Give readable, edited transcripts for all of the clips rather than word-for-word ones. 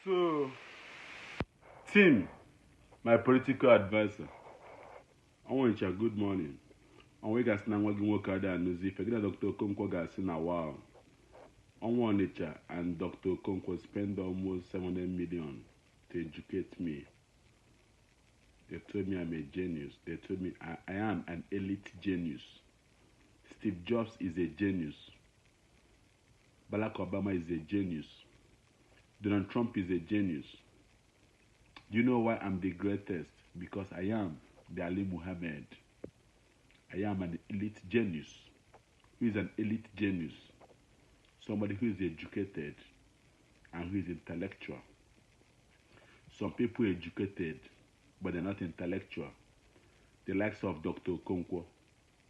So, Tim, my political advisor, I want you a good morning. I want you to work out and know if Dr. Okonkwo gas in a while. I want you and Dr. Okonkwo spend almost 700 million to educate me. They told me I'm a genius. They told me I am an elite genius. Steve Jobs is a genius. Barack Obama is a genius. Donald Trump is a genius. Do you know why I'm the greatest? Because I am the Ali Muhammad. I am an elite genius. Who is an elite genius? Somebody who is educated and who is intellectual. Some people are educated, but they're not intellectual. The likes of Dr. Okonkwo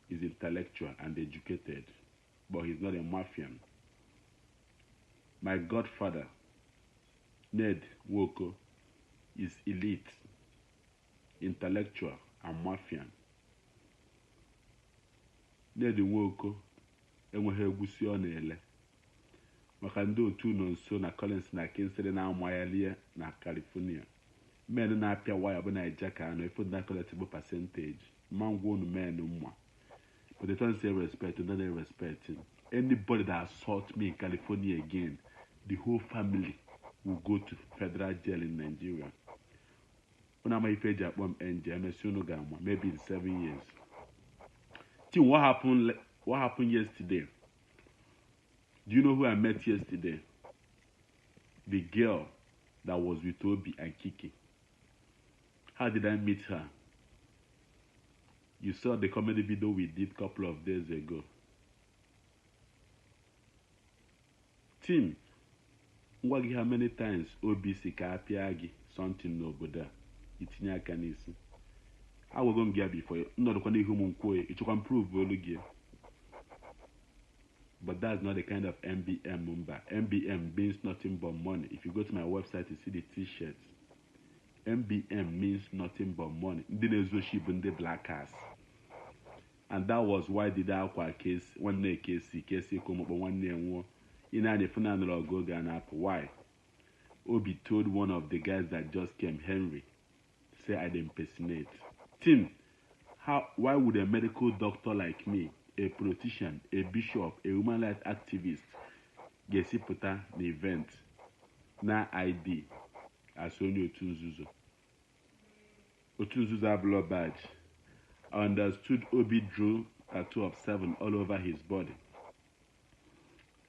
is intellectual and educated, but he's not a mafian. My godfather, Ned Nwoko, is elite, intellectual, and mafian. Ned Nwoko enweghị egwusi ọ na-ele maka ndị otu nọ nso na Collins na Kinsele na-amaghalie na California. Men na-apịa waya bụ Naija ka anọ ifu na collectible percentage. Mangwa unu men mma. But they don't say respect, they don't respect him. Anybody that assaults me in California again, the whole family will go to federal jail in Nigeria. Maybe in 7 years. See what happened yesterday? Do you know who I met yesterday? The girl that was with Obi and Kiki. How did I meet her? You saw the comedy video we did a couple of days ago. Tim, how many times Obi si ka apịa gị something n'obodo a itinye aka n'isi? I will go and get before you. Not the human quay. It can prove volume. But that's not the kind of MBM number. MBM means nothing but money. If you go to my website, you see the t-shirts. MBM means nothing but money. The black ass. And that was why the Aqua case, one day case come up one day and in the funeral go and why? Obi told one of the guys that just came, Henry, say I'd impersonate. Tim, why would a medical doctor like me, a politician, a bishop, a human rights activist, get put an event, na ID, as only Otunzuzo? Otunzuzo blood badge. I understood Obi drew tattoo of 7 all over his body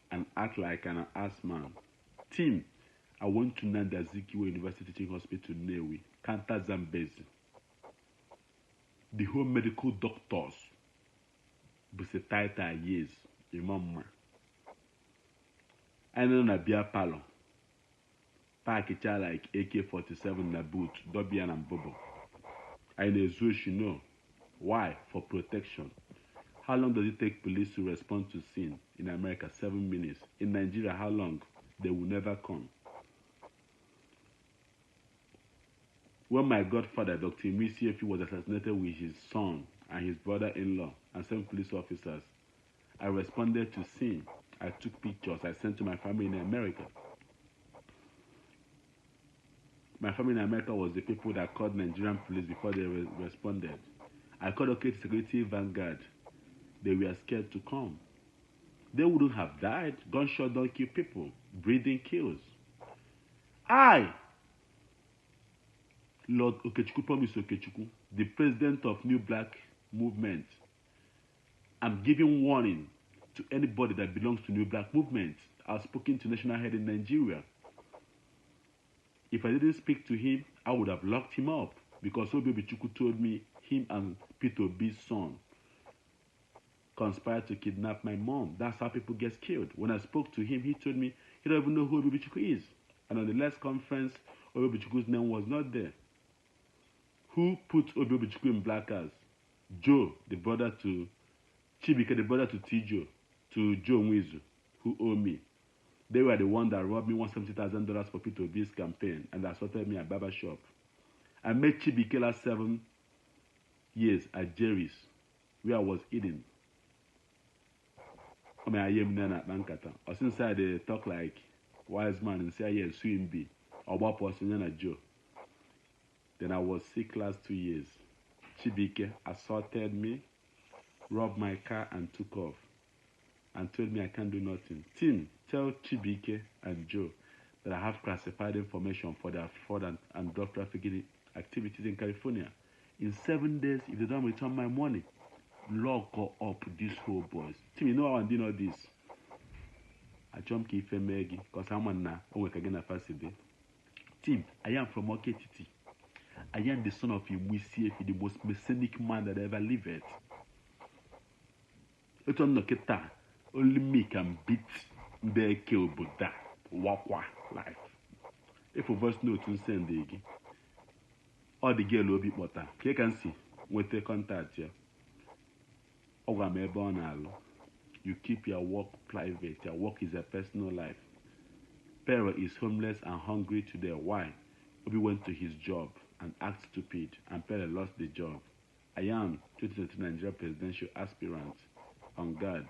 and act like an ass man. Tim, I went to Nanda Azikiwe University Teaching Hospital Newi, Kanta Zambezi. The whole medical doctors, Busetaita years, Imamma. I know na beer palo. Package like AK-47 na boot, Dobian and Bobo. I know you know. Why? For protection. How long does it take police to respond to scene? In America, 7 minutes. In Nigeria, how long? They will never come. When my godfather, Dr. Imisi was assassinated with his son and his brother-in-law and 7 police officers, I responded to scene. I took pictures I sent to my family in America. My family in America was the people that called Nigerian police before they responded. I called Okete Security Vanguard. They were scared to come. They wouldn't have died. Gunshot don't kill people. Breathing kills. Lord Okechukwu, Promise Okechukwu, the president of New Black Movement, I'm giving warning to anybody that belongs to New Black Movement. I've spoken to national head in Nigeria. If I didn't speak to him, I would have locked him up because Obi Obichukwu told me him and Peter Obi's son conspired to kidnap my mom. That's how people get killed. When I spoke to him, he told me he don't even know who Obi Obichukwu is. And on the last conference, Obi Obichukwu's name was not there. Who put Obi Obichukwu in black house? Joe, the brother to Chibike, the brother to Tijo, to Joe Nwizu, who owe me. They were the one that robbed me $170,000 for Peter Obi's campaign and assaulted me at barber shop. I met Chibike last 7 years at Jerry's, where I was eating. I am Nana Bankata. Or since I talk like wise man and say, yes, swim be. Obaposonya na Joe. Then I was sick last 2 years. Chibike assaulted me, robbed my car, and took off. And told me I can't do nothing. Tim, tell Chibike and Joe that I have classified information for their fraud and drug trafficking activities in California. In 7 days, if they don't return my money, lock up these whole boys. Tim, you know how I'm doing all this? I jump Kife Megi, because I'm on now. Again, Tim, I am from Oketiti. I am the son of Imuisiefi, the most messianic man that ever lived. It's on Noketa. Only me can beat Mbeke Oboda. Wakwa life. If a voice note to send again. All the girl will be butter. You can see with the contact here. You keep your work private. Your work is a personal life. Pero is homeless and hungry today. Why? Obi went to his job and acted stupid, and Pero lost the job. I am 2020 Nigeria presidential aspirant. On guard.